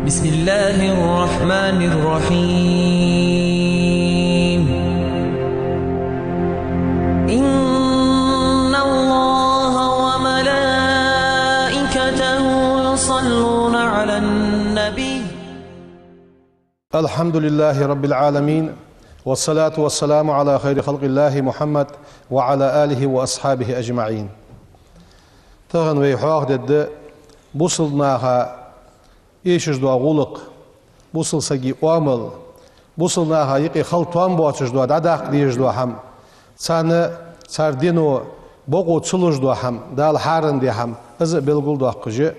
بسم الله الرحمن الرحيم. إن الله وملائكته يصلون على النبي. الحمد لله رب العالمين، والصلاة والسلام على خير خلق الله محمد وعلى آله وأصحابه أجمعين. تغن ويحاق بوصلناها إيشش دوا غلق بوصل سجي وامل بوصلناها يقي خلطوان بواتش دوا داداق ديش دوا هم صار دينو بوغو تسلوش دوا هم دال حارن دي هم از بلغل دوا قجي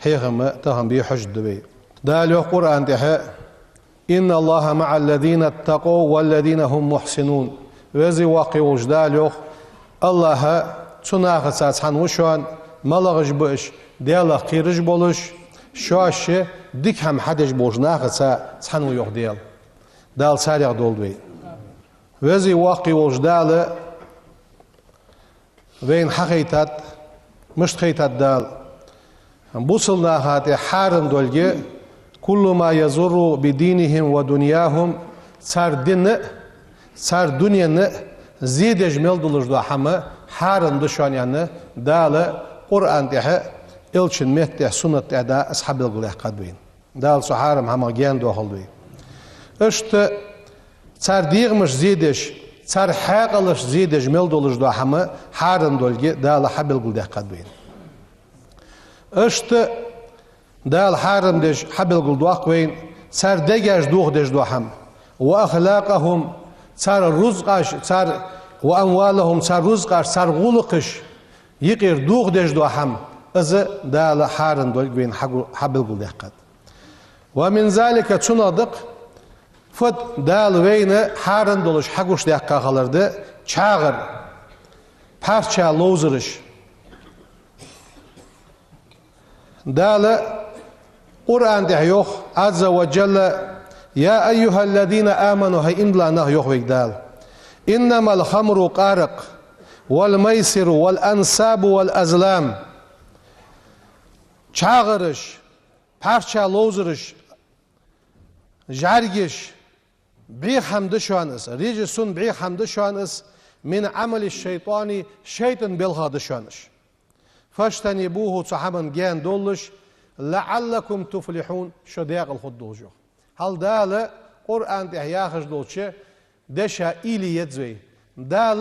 حيغم تغن بيحج دوي دال يو قرآن دي إن الله مع الذين اتقوا والذين هم محسنون وزي واقع وجدال يو الله تناغ ساتحان وشوان ملغج بوش ديالا قيرج بولش شواشي ديك هم حدش بوجناغ ساتحان ويوغ دال ساريغ دولدوي وزي واقع وجدال وين حقيتات مش خيتات دال بوصلنا هاتي حارن دولجي كل ما يزر بدينهم ودنياهم صار دين صار دنيا زيد جميل دولج دو حما حارن دشان يعني دال قرآن تحه إلشن مهته سنة تعدا أصحاب القلة قدوين دال صحارم هما جان دو خلدوين اشت صار ديغمش زيدش صار حاقلش زيد جميل دولج دو حما حارن دولجي دال حب القلة قدوين اشت دال حارم دش حبل قلدواق وين صار دجاج دوغ دش دوحم وأخلاقهم صار الرزقاش صار وأموالهم صار رزقاش صار غلقش يقير دوغ دش دوحم إذا دال حارم دول وين حبل قلدواق ومن ذلك تنادق فد دال وين حارم دولش حقوش دقة خلرده چاغر parça lozırış دال قرآن ده يوخ عز وجل يا أيها الذين آمنوا هاي إندلا نه يوخ ويقدال إنما الخمر قارق والميسر والأنساب والأزلام çağırış parça lozırış jargiş bir hamdı şu anız ricesun bir hamdı şu anız min ameli şeytani şeytan belhadı şu anız فاجتنبوه صحابا جان دولش لعلكم تفلحون شو داق الخدوجو هل دال قرآن تحياخش دولشه دشا إلي يتزوي دال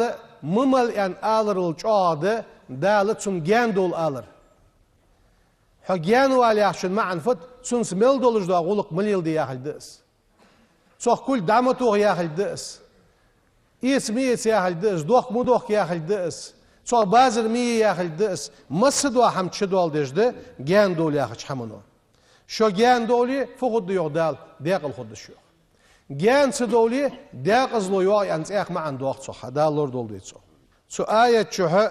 ممل ان آلر الجعاده دال تسم جان دول آلر حو جان والياخشن معن فت تسنس مل دولش دو غلق مليل دي ياخل دس صح كل دامتوغ ياخل دس إيس ياخل دس دوخ مدوخ ياخل دس صار بازر مية ياخل دس مصدوا هم تشدول دجده جان دول ياخش همونو شو جان دولي فخد يو دال داق الخد شو جان سدولي داق زلو يو يعني اخ ما عنده وقت صح دال لور دول ديت سو آية شو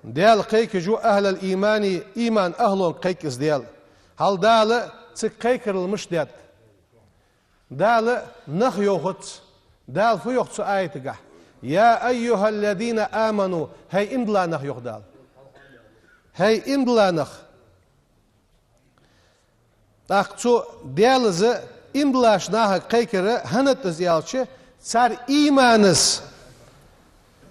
دال قيك جو أهل الإيمان إيمان أهلون قيكس دال هل دال تقيكر المشدد دال نخ يوخت دال في يوخت سو آية تقع يا أيها الذين آمنوا هاي إندلا نخ يخدال هاي إندلا نخ أخذوا ديالز إندلاش ناها قيكرة هنت زيالشة صار إيمانس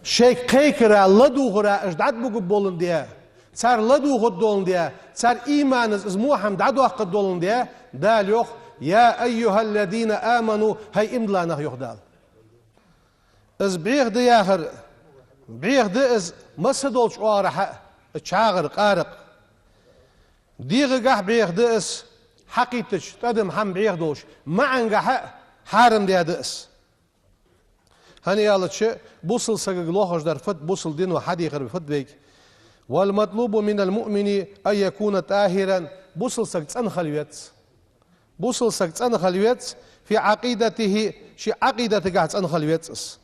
شيء قيكرة لدوغرة أجداد بقول بولن ديا صار لدوغ دولن ديا صار إيمانس إزموهم دعدو أخد دولن ديا دال يخ يا أيها الذين آمنوا هاي إندلا نخ يخدال از بيغ دي آخر بيغ دي از مصدولش وارحة تشاغر قارق ديغ قح بيغ دي اس حقيتش تدم هم بيغ دوش معن قح حارم دي اس هني يالتش بوصل سقق لوخش در فت بوصل دين وحد يخرب فت بيك والمطلوب من المؤمن أن يكون طاهرا بوصل سقط أنخليت بوصل سقط أنخليت في عقيدته شي عقيدته قاعد أنخليت اس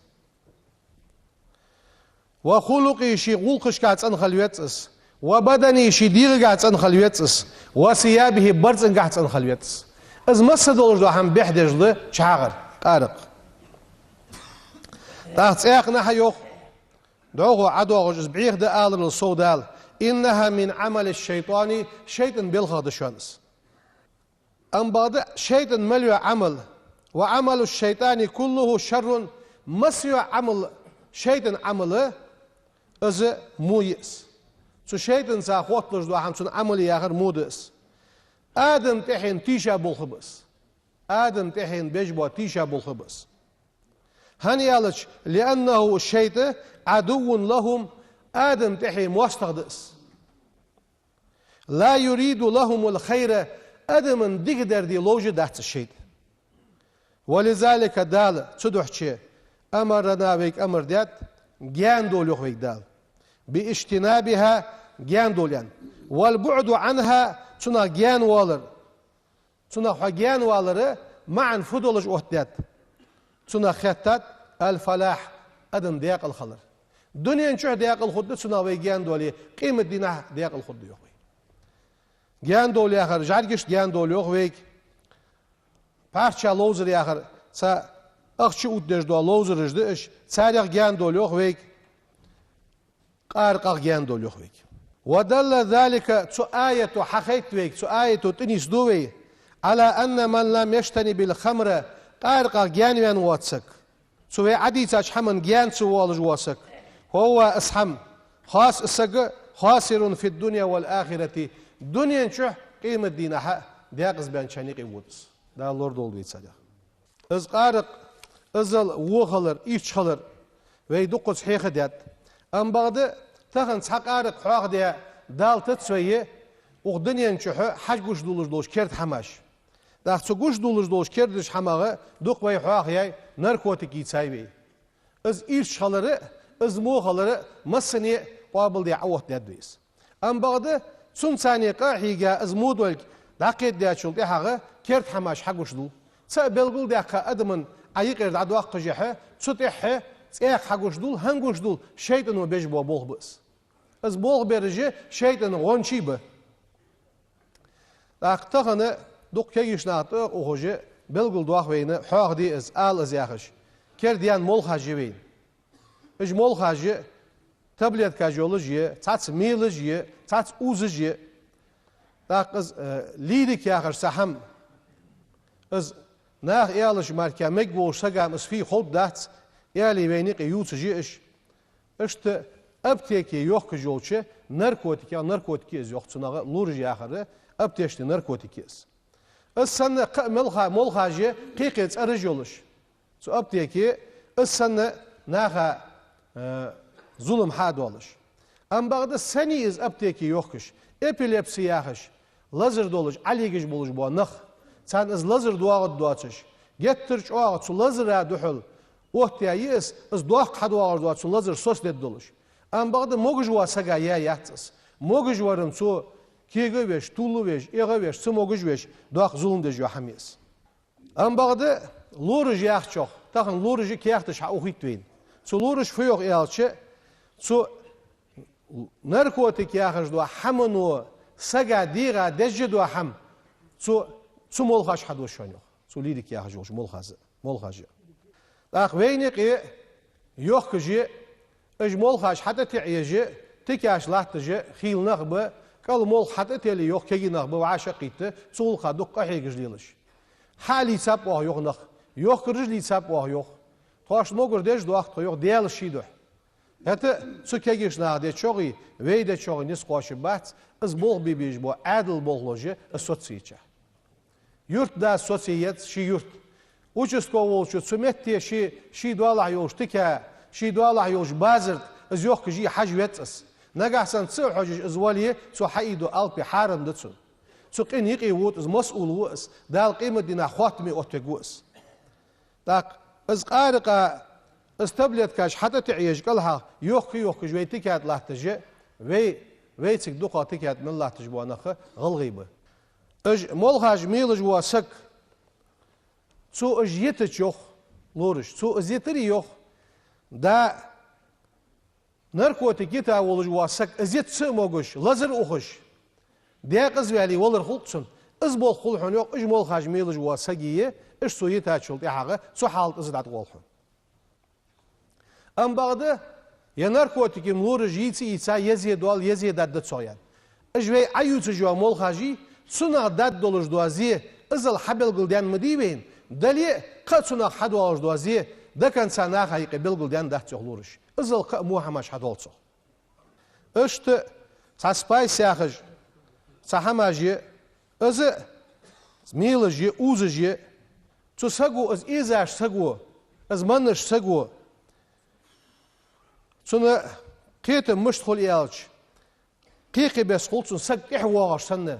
وخلقي شي غلقش قاعد أنخليتس وبدني شي دير قاعد أنخليتس وثيابه برز قاعد أنخليتس إز مصدولش دو هم بيحدش ده شاغر قارق تحت سياقنا حيوخ دوغو عدوغو جز بعيخ ده آلر الصودال إنها من عمل الشيطان شيطان بيلغى دشانس أم بعد شيطان مليو عمل وعمل الشيطان كله شر مسيو عمل شيطان عمله از مويس سو شيطان سا خوتلش دو همسون عمل ياخر مودس آدم تحين تيشا بالخبس آدم تحين بيجبو تيشا بالخبس هنيالش لأنه الشيطان عدو لهم آدم تحين موستغدس لا يريد لهم الخير آدم ديقدر دي لوجه دهت الشيطان ولذلك دال تدوحشي أمرنا بيك أمر ديت جان دولوخ بيك دال باجتنابها جان دوليان والبعد عنها تنا جان والر تنا جان والر معا فضلج أهدات تنا خطات الفلاح أدم دياق الخلر دنيا نشوح دياق الخد تنا بي جان دولي قيمة دينا دياق الخد يوخ جان دولي آخر جارجش جان دولوخ بيك parça lozer yagar sa akçı uddeş do lozer iş çarık gen dolyoq vek qarqaq gen dolyoq vek ودل ذلك سؤاية حقيت ويك سؤاية تنيس دوي على أن من لم يجتنب بالخمر قارقا جان وين واتسك سوي عدي تاج حمن جان سوالج واسك هو أسحم خاص السق خاسر في الدنيا والآخرة دنيا نشوح قيمة دينها دياقز بان شانيقي ودس دا لورد oldu içsada. İz qarıq, izil uğalır, iç qalır ve duquz xexidat. Am bağdı taxın çaqarıq xoq diye dal tetsveyi uqdınyan çuhu hac guş duluş doluş kert hamaş. Da çu guş duluş doluş kerdiş hamağı duq ve xoq yay narkotik içaybi. İz iç qalırı, iz muğalırı masni qabil diye avot dedis. Am bağdı sun saniqa higa iz mudul داقيد ديا شول دي حاجة كيرت حماش حقوش دو سا بلغول ديا كا أدمن أيق إرد عدو وقت جيحة سوتيحة سياق حقوش دول هنگوش دول شيطان وبيج بو بوغ بس از بوغ بيرجي شيطان غونشي به داق تغنى دوق كيش ناطق وخوجي بلغول دواق وينه حاق دي از آل از ياخش كير ديان مول خاجي وين اج مول خاجي تابليت كاجولوجي تاتس ميلوجي تاتس اوزجي داقز ليدك يا خر سحم از ناخ يالش ماركا مقبول سقام اس في خود دات يالي بينيق يوتجي اش اشت ابتيكي يوخ جولچه ناركوتيك ناركوتيك از يوخ تناغ لورج يا خر ابتيشت ناركوتيك اس سن ملخا جي قيقيت ارجولش سو ابتيكي سن ناخا ظلم حاد ولش ام بعد سني از ابتيكي يوخش epilepsi yaxış, lazer doluş, aligiş buluş bu nıq. Sen iz lazer duağı duaçış. Gettirç oğu su lazera duhul. Ohtya yis iz duaq haduağı duaç su lazer sos ded doluş. Am bağda moguj wa saga ya yatsız. Moguj varım su kege beş, tulu beş, ege beş, su moguj beş duaq zulüm dejo hamis. Am bağda luruj yax çok. Taxın luruji kiyaxtış ha uxitveyn. Su luruj fuyuq yalçı su ناركوتيك ياخذ دوا حمنو سجا ديغا دجدوا حم سو مولخاش حدو شونيو سو ليدك ياخذ جوش مولخاج داخ وينك يوخجي اج مولخاش حتى تعيجي تكاش لاتجي خيل نغبه قال مول حتى تلي يوخ كي نغبه وعاشقيت سول خدق قحيج ليلش حالي ساب واه يوخ نخ يوخ رجلي ساب واه يوخ توش موغر دج دوخ يوخ ديال شيدو هتا سكيجش نادي شوقي ويدا شوقي نس قاش بات از بول بيبيج بو عادل بولوجي السوتسيتشا يورت دا سوتسيت شي يورت وجسكو ولشو سمتي شي دوالع يوش تكا شي دوالع يوش بازرت از يوخ جي حجوتس نغاحسن تسو حجج از ولي سو حيدو البي حارم دتسو سو قينيقي ووت از مسؤول وس دا القيمه دينا خاتمي اوتغوس داك از قارقه استبلت كاش حتى تعيش قالها يوخ جويتي كات لاحتجي ويتك دوقا تكات من لاحتج بوانخ غلغيبه اج مولخاج ميلج واسك سو اج يتش يوخ لورش سو ازيتري يوخ دا ناركوتيك يتا ولج واسك ازيت سموغش لازر اوخش ديا قزوالي ولر خلقسن از بول خلحون يوخ اج مولخاج ميلج واسكيه اش سو يتاچول يحاغه سو حالت ازدات قولحون ام بعد يا ناركوتيك ملورج يتسا يزيدوال يزيدات دتسويان اجوي ايوت جو مول خاجي سنا دات دولج دوازي ازل حبل قلدان مديبين دلي قصنا حد واج دوازي ده كان سنة حقيقة بالقلدان ده تغلورش ازل قموها مش حد والصو اشت ساسباي ساخج سحماجي از ميلجي اوزجي تسقو از إيزاش سقو از منش سقو سنة قيت مشتخل إيالج قيقي بس قلت سق إحواغش سنة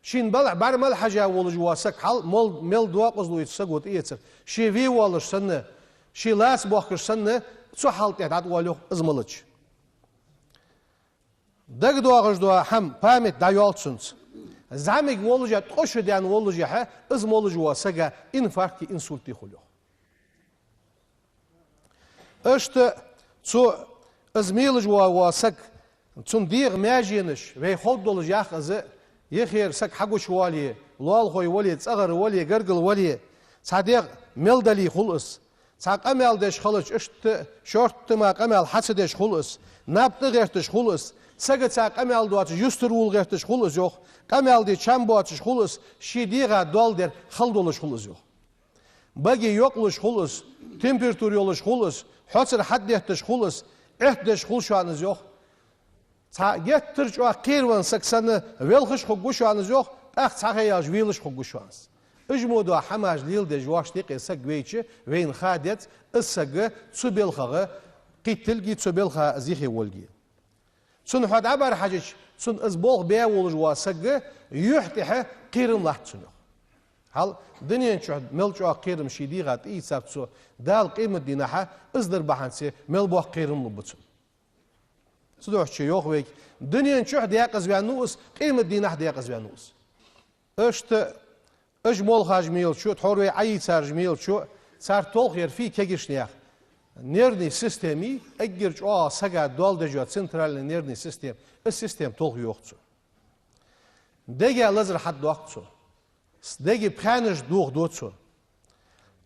شين بلع بار مال حاجة ولج واسق حال مل دواقز لو يتسقوت إيتر شي في والش سنة شي لاس بوخش سنة سو حال تعداد والو ازملج دق دواغش دوا هم بامت دايالتسنس زعمك ولجا تخش ديان ولجا ها ازملج واسقا انفاركتي انسولتي خلو اشت سو ازميلج واسق تون ديغ ماجينش وي خودول جاخ از يخير سك حقو شوالي لول خوي ولي تصغر ولي قرقل ولي صديق ملدلي خلص ساق امال دش خلص اشت شورت ما امال حسدش خلص نبت غيرتش خلص ساق ساق امال دوات يسترول غيرتش خلص يوخ امال دي چم بواتش خلص شيديغا دولدر خلدولش خلص يوخ باقي يوقلش خلص تمبراتور يولش خلص حصر حد يهتش خلص اهتش خلص شوانز يوخ يترج وقيروان سكسنة ويلخش خقوش وانز يوخ اخت ساقياج ويلش خقوش وانز اجمودو حماج ليل دي جواش ديقي ساق ويتش وين خادت الساق تسوبيلخاغ قيتلقي تسوبيلخا زيخي ولقي سن حد عبر حاجج سن ازبوغ بيا ولج واساق يحتح قيرن لحت سنو هل دنيا نشوف ملجوا قيرم شيديغات اي سابسو دال قيمة ديناها ازدر بحانسي ملبوغ قيرم لبتسو صدوح شي يوخ ويك دنيا نشوف دياقز بيانوس قيمة ديناح دياقز بيانوس اشت اجمول خاج ميل شو تحوروي عي سارج ميل شو صار تولخير في كيجش نياخ نيرني سيستمي اجرج ساقا دول دجوات سنترال نيرني سيستم السيستم تولخ يوختسو ديجي لازر حد وقتسو ديجي بخانش دوخ دوتسو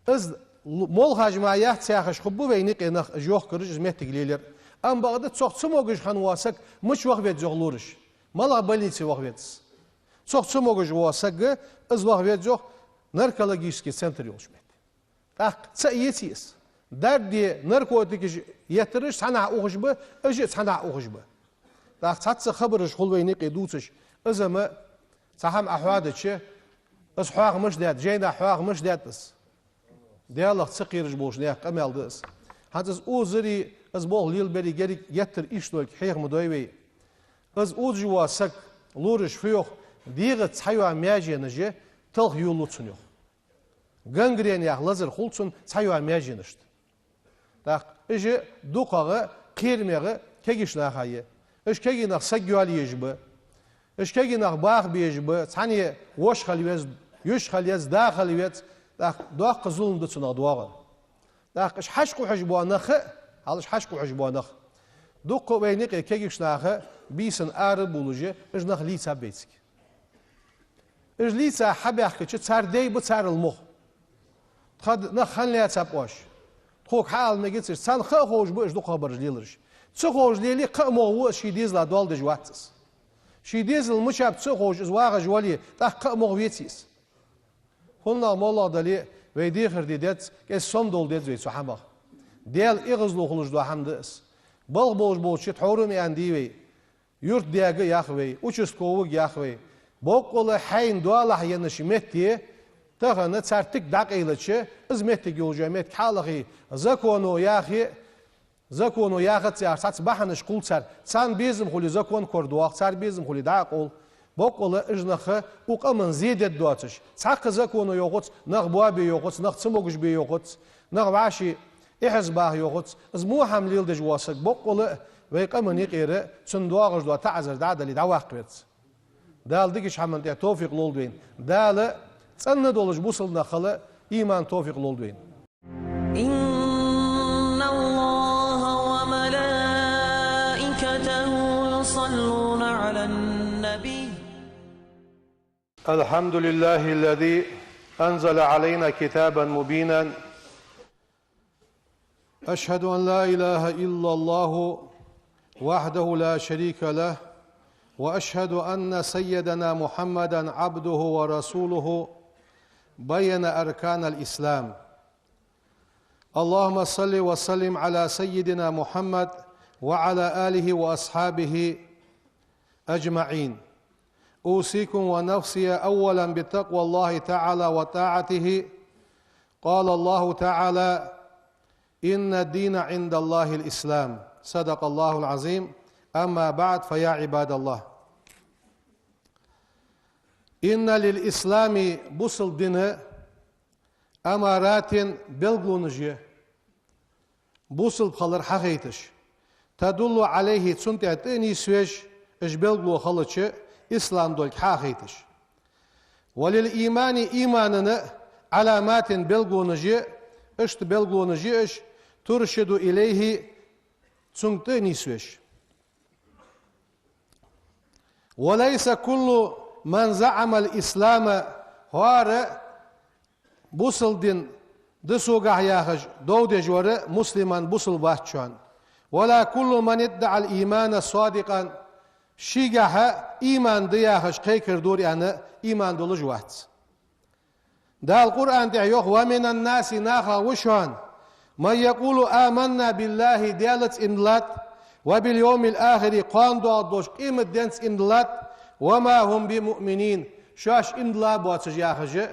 از مول خاج ما يحت ساخش خبو بينيق انخ جوخ كرج مهتق ليلر ام بغدا تسوقتسموغش خان واسق مش وقت زغلورش مالا больницы وقت تسوقتسموغش واسق از وقت زغ наркологический центр يوشمت так تسيتيس دردي ناركوتيك يترش سنا اوخشبه اجي سنا اوخشبه так تاتس خبرش خول بينيق دوتش ازما صحم احوادش از حواغ مش دات جينا حواغ مش داتس ديالك تسقيرج بوش نيا قمال دس هاتس اوزري از بول ليل بري جري يتر اشتوك حيغ مدويوي از اوجوا سك لورش فيوخ ديغه تسايوا مياجي نجي تلخ يولوتسن يوخ غانغرين يا لازر خولتسن تسايوا مياجي نشت так اجي دوقاغه قيرميغه كيغشنا خايه اش كيغنا سغيوالي يجبه اش كيغنا باغ بيجبه ثاني وش خليوز يش خليز داخل يت так دوق زولم دتسنا دواغه так اش حشقو حجبوانخ هالش حشقو حجبوانخ دوق بينيق كيغشناخه بيسن ار بولوجي اجنخ ليصا بيتسك اج ليصا حبيخ كي تصار دي بتصار المخ خد نخن ليا تسابوش خوك حال ميجيتس سان خوج بو اج دوق خبر ليلرش تسخوج ليلي قمو شي ديزلا دول دجواتس شي ديزل مشاب تسخوج زواغ جولي تا قمو ويتيس قلنا مولا دلي ويدي خردي ديت كي سوم دول ديت زي صحابه ديال اغزلو خلوج دو حمدس بل بوج بوش تحورم يانديوي يورت دياغ ياخوي участковый ياخوي بوقول حين دوالح ينشمتي تغنى تسارتك دقيلتش ازمتك يوجمت حالغي زكونو ياخي زكونو ياخت ساعات بحنش قول سار سان بيزم خلي زكون كوردواق سار بيزم خلي داقول بوقول اجنخ وقمن زيدت دواتش ساق زكونو يوقت نغبوابي يوقت نغتسموغش بي يوقت نغباشي إحزباه يوقت زمو حمليل دجواسك بقول ويقمن يقير صندوق دوا تعذر دعدلي دواقبت دال ديكش حمن توفيق لولدوين دال تصند دولج بوصلنا خلا إيمان توفيق لولدوين إن الله وملائكته يصلون على النبي الحمد لله الذي أنزل علينا كتابا مبينا أشهد أن لا إله إلا الله وحده لا شريك له وأشهد أن سيدنا محمدا عبده ورسوله بين أركان الإسلام. اللهم صل وسلم على سيدنا محمد وعلى آله وأصحابه أجمعين. أوصيكم ونفسي أولا بتقوى الله تعالى وطاعته. قال الله تعالى: إن الدين عند الله الإسلام. صدق الله العظيم. أما بعد، فيا عباد الله، إن للإسلام بوصل دين أمارات بلغونجي بوصل بخلر حقيتش تدل عليه تسنتعتني سويش إش بلغو خلتش إسلام دولك حقيتش. وللإيمان إيماننا علامات بلغونجي إش بلغونجي إش ترشد إليه تسنتني سويش. وليس كل من زعم الإسلام هو بوصل دين دسوغا ياخج دودج ور مسلما بوصل باتشان. ولا كل من ادعى الإيمان الصادقا شيغاها إيمان دياخج قيكر دوري أنا إيمان دولج وات. دا القرآن دعيوخ: ومن الناس ناخا وشان من يقول آمنا بالله ديالت إندلات وباليوم الآخر قاندو أدوش قيمة دينس إندلات وما هم بمؤمنين. شاش إندلا بواتش ياخج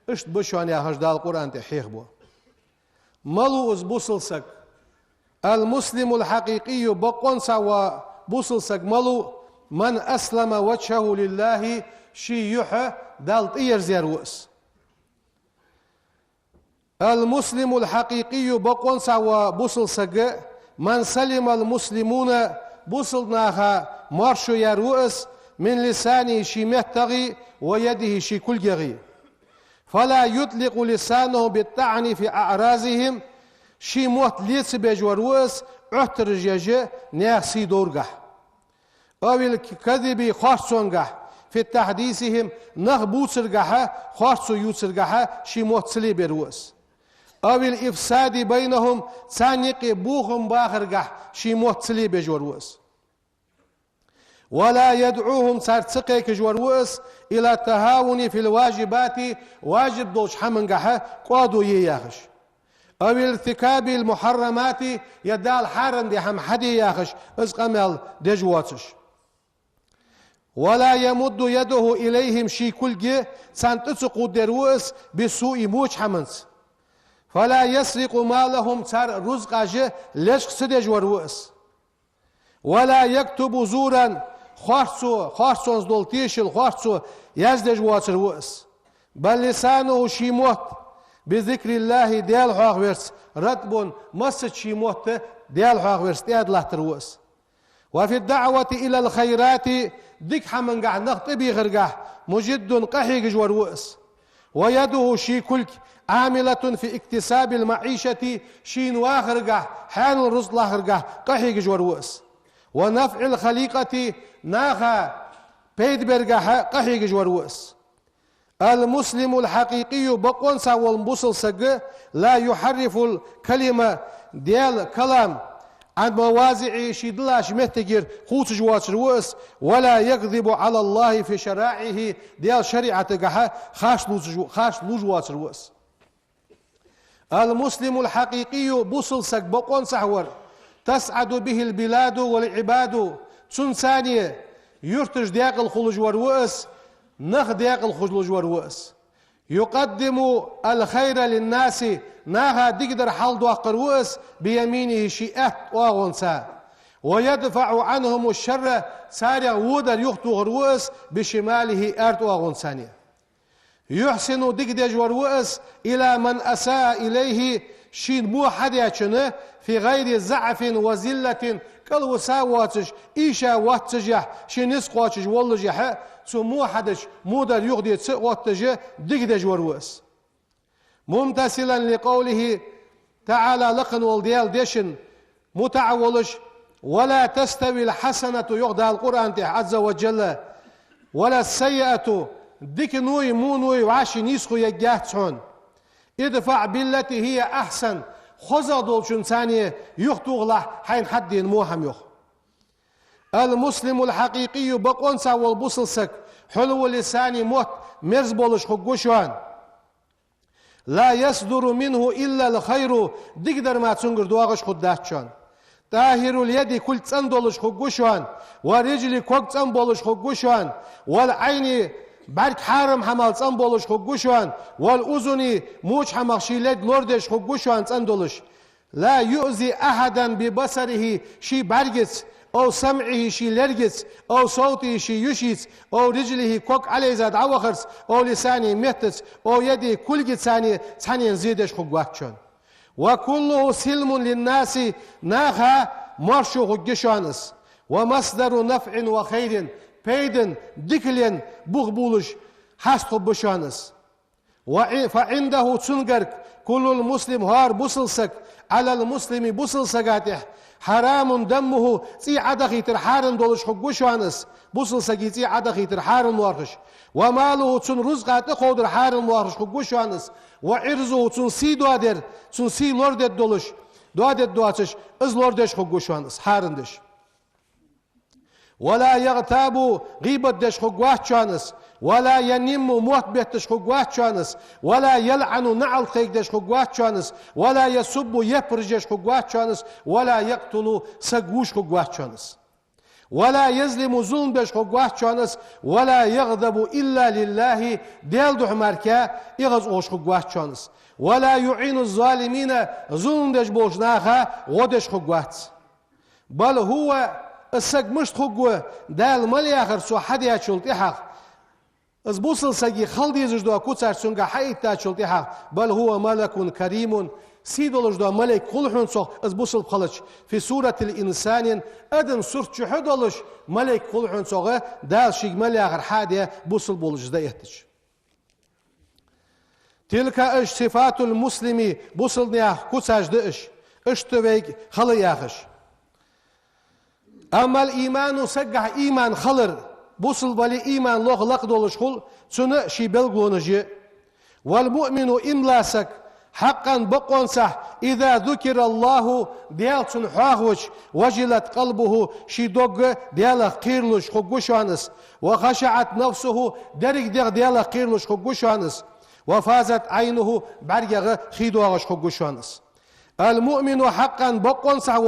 اشت بشان ياخج. دا القرآن تحيخ بو ملو از بوصلسك المسلم الحقيقي بقون سوا بوصلسك ملو من أسلم وجهه لله شي يحى دالت إيرزير وس. المسلم الحقيقي بقون سوا بوصلسك من سلم المسلمون بوصلناها مارشو يروس من لسانه شي مهتغي ويده شي كل جغي. فلا يطلق لسانه بالطعن في أعراضهم شي موت ليس بجوروس احتر جاجة ناخسي دورجه أو الكذب خارصونجه في تحديثهم نخبوسرجه خارصو يوسرجه شي موت سلي بروس. أو الإفساد بينهم ثانيق بوهم باخرجه شي موت سلي بجوروس. ولا يدعوهم سارتسقي كجوروس إلى التهاون في الواجبات واجب دوش حمنجها قادو ياخش. أو ارتكاب المحرمات يدال حارن دي هم حدي ياخش ازقمل دجواتش. ولا يمد يده إليهم شي كل جي سانتسقو دروس بسوء موش حمنس. فلا يسرق مالهم سار رزق جي لشق سدج وروس. ولا يكتب زورا خارصونز دولتيشل خارصو يزدج واتر وس. بل لسانه شيموت بذكر الله ديال حاغورس رتب مسد شيموت ديال حاغورس ديال لحتر وس. وفي الدعوة إلى الخيرات ديك حمن قاع نخطبي غرقاه مجد قحيق جور وس. ويده شي كلك عاملة في اكتساب المعيشة شين واخرقاه حان الرزق لاخرقاه قحيق جور وس. ونفع الخليقة ناخا بيد برقاها قحيق جوروس. المسلم الحقيقي بقون ساول مبوصل سق لا يحرف الكلمة ديال كلام عن مواضع شدلاش مهتجر خوص جواتروس. ولا يكذب على الله في شرائعه ديال شريعة قحا خاش لوجواتروس. المسلم الحقيقي بوصل سق بقون ساور تسعد به البلاد والعباد. ثانية يرتج دياق الخلوج والوأس نخ دياق الخلوج والوأس. يقدم الخير للناس ناها دقدر حال واقر وأس بيمينه شيئات واغنسا. ويدفع عنهم الشر سارع ودر يخطو غروس بشماله ارت واغنسانية. يحسن دقدج والوأس إلى من أساء إليه شين مو حد يشنه في غير زعف وزلة قالوا ساواتش إيشا واتجه شنس قواتش والله جه سمو حدش مودر يغدي واتجه دقدج وروس. ممتثلا لقوله تعالى لقن والديال ديشن متعولش ولا تستوي الحسنة يغدى القرآن عز وجل ولا السيئة ديك نوي مو نوي وعاشي نيسخو يجاهتون. ادفع بالتي هي أحسن خزا دولشن ثانية يخطوغ له حين حد موهم يخ. المسلم الحقيقي بقون ساول بوصلسك حلو لساني موت مرز بولش خقوشوان. لا يصدر منه إلا الخير دقدر ما تنقر دواغش خداتشان طاهر اليد كل تندولش خقوشان ورجل كوك تنبولش خقوشان والعين برك حارم حمال تنبولش خقوشان والأذن موش حمال شيلد لوردش خقوشان تندولش لا يؤذي أحدا ببصره شي برجس أو سمعه شي لرجس أو صوته شي يشيس أو رجله كوك عليه زاد عوخرس أو لسانه مهتس أو يده كل جتساني تاني نزيدش خقواتشان وكله سلم للناس ناخا مرشو خقشانس ومصدر نفع وخير بيدن ديكلين بغبولش حستو بشانس فعنده تنقرك كل المسلم هار بصلسك على المسلم بصلسكاته حرام دمه تي عدخي ترحارن دولش خقوشانس بصلسكي تي عدخي ترحارن وارخش وماله تن رزقات اخود رحارن وارخش خقوشانس وعرزه تن سي دوادر تن سي لوردت دولش دوادت دواتش از لوردش خقوشانس حارندش ولا يغتاب غيبت دش خقواتشانس ولا ينم موت بيتش خقواتشانس ولا يلعن نعل خيك دش خقواتشانس ولا يسب يبرجش خقواتشانس ولا يقتل سقوش خقواتشانس ولا يظلم ظلم دش خقواتشانس ولا يغضب إلا لله ديل دح ماركا إغز أوش خقواتشانس ولا يعين الظالمين ظلم دش بوشناخا ودش خقوات بل هو السق مش خقوة دال مالي آخر سو حدي أشلتحق از بوصل سقي خلدي زجدوا كوتسار سنجا حيت أشلتحق بل هو ملك كريم سيدولج دوا ملك كل حنصو از بوصل بخلش في سورة الإنسان أدن سورة شحدولج ملك كل حنصو دال شيء مالي آخر حادي بوصل بولج دا يهتج تلك اش صفات المسلم بوصل نياخ كوتساج داش اشتويك خلي آخش أما الإيمان سجع إيمان خلر بوصل بالي إيمان لوغ لقدولش خل سنة شي بلغونجي والمؤمن إملاسك حقا بقونسح إذا ذكر الله ديال تنحاغوش وجلت قلبه شي دوغ ديال قيرلوش خقوشانس وخشعت نفسه درق ديال قيرلوش خقوشانس وفازت عينه برغ خيدوغش خقوشانس المؤمن حقا بقونسح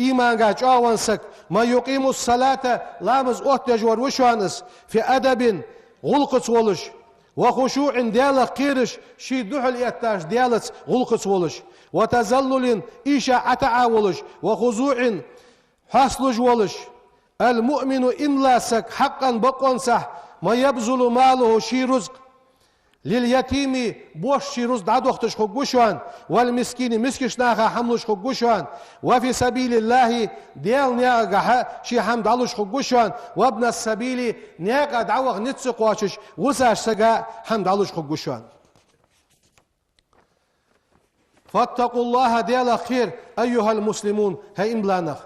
إيمان قاج آوانسك ما يقيم الصلاة لامز أهتجور وشانس في أدب غلقت ولش وخشوع ديالة قيرش شي دحل إتاش ديالة غلقت ولش وتزلل إيشا عتعا ولش وخضوع حصلج ولش المؤمن إملاسك حقا بقونسح ما يبذل ماله شي رزق لليتيم بوش شي رزق عدوختش خقوشوان والمسكين مسكش ناخا حملش خقوشوان وفي سبيل الله ديال نياغا شي حمد علوش خقوشوان وابن السبيل نياغا دعوغ نتسق واشش وساش سقا حمد علوش خقوشوان فاتقوا الله ديال خير أيها المسلمون هاي إملانخ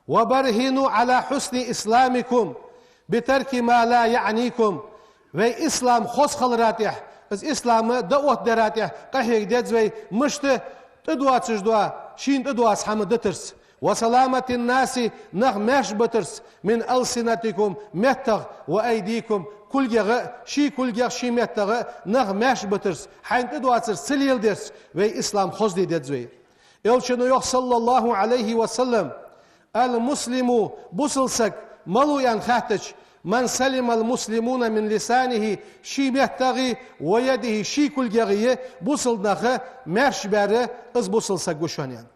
وبرهنوا على حسن إسلامكم بترك ما لا يعنيكم وي إسلام خص خلراتح از إسلام دوت دراتح قحيك ديزوي مشت تدوات سجدوا شين تدوات حمد دترس وسلامة الناس نغمش بترس من ألسنتكم متغ وأيديكم كل جغ شي متغ نغمش بترس حين تدوات سليل درس وي إسلام خص ديزوي يلشنو صلى الله عليه وسلم المسلم بوصلسك ملو ينخاتج من سلم المسلمون من لسانه شي مهتغي ويده شي كل جغيه بوصل نخه مرش باره از بوصل سقوشانيان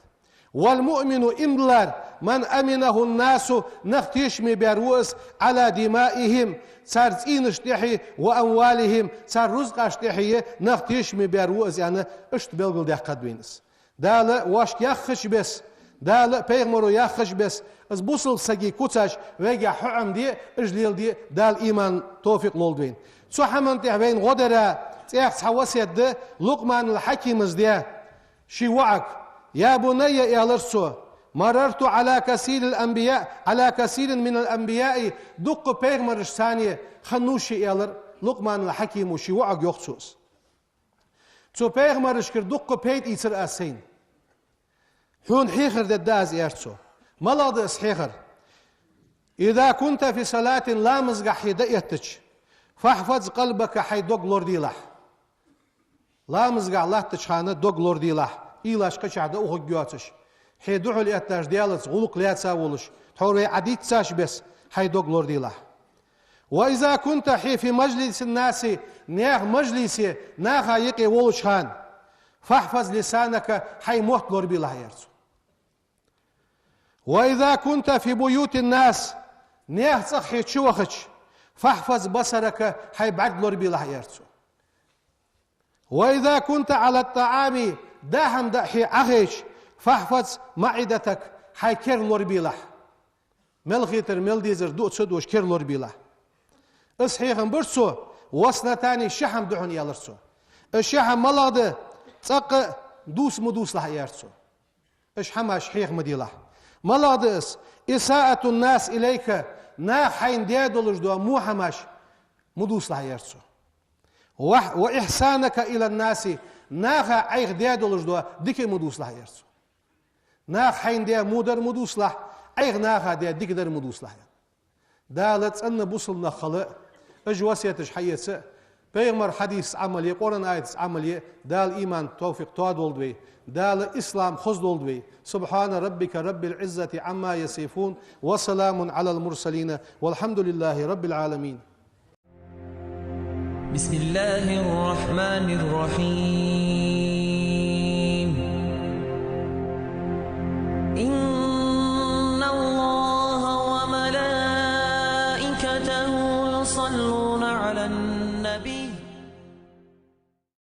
والمؤمن امدلار من امنه الناس نختيش مبروس على دمائهم صار اشتحي واموالهم صار رزق اشتحي نختيش مبروس يعني اشت بلغل دقت بينس دال واش يخش بس دال بيغمرو يخش بس از بوصل سقي كوتاش ويجا حعم دي اجليل دي دال ايمان توفيق لولدوين سو حمن تهبين غدرة تيخ حواسيت دي لقمان الحكيم ازديا شي وعك يا بني يا لرسو مررت على كثير من الانبياء دق بيغمرش ثانية خنوشي يالر لقمان الحكيم وشي وعك يخصوص سو بيغمرش كر دق بيت يسر اسين حون حيخر داز يرسو ملاض اسحيخر إذا كنت في صلاة لا مزقح يدئتش فاحفظ قلبك حيدوق لورديلح Lamızga Allah tıçhanı doglor dilah. İlaşka çağda uğuk göçüş. Hey duhul ettaş diyalıç, uluk liyatsa oluş. Torvay aditsaş bes. Hay doglor dilah. وإذا كنت في مجلس الناس ناخ مجلسي ناخا يقي ولشان فاحفظ لسانك حي مهتلور بالله يرسو وإذا كنت في بيوت الناس ناخ صحي تشوخش فاحفظ بصرك حي بعدلور بالله يرسو وإذا كنت على الطعام داهم دحي أخيش فاحفظ معدتك حي كيرلور بالله ملغيتر ملديزر دوت سدوش كيرلور بالله اصحيخن برسو وصنتاني الشحم دحون يالرسو الشحم ملاده تق دوس مدوس لها يرسو اش حما شحيخ مديله ملاده إساءة الناس إليك نا حين ديادولش دو مو حماش مدوس لها يرسو وإحسانك إلى الناس ناخا عيخ ديادولش دو ديكي مدوس لها يرسو ناخ حين ديا مودر مدوس لها عيخ ناخا ديا ديك در مدوس لها دالت أن بوصلنا خلق اج وصيتش حيث بيغمر حديث عملي قرآن آيات عملي دال إيمان توفيق تواد ولدوي دال إسلام خزد ولدوي سبحان ربك رب العزة عما يصفون وسلام على المرسلين والحمد لله رب العالمين. بسم الله الرحمن الرحيم.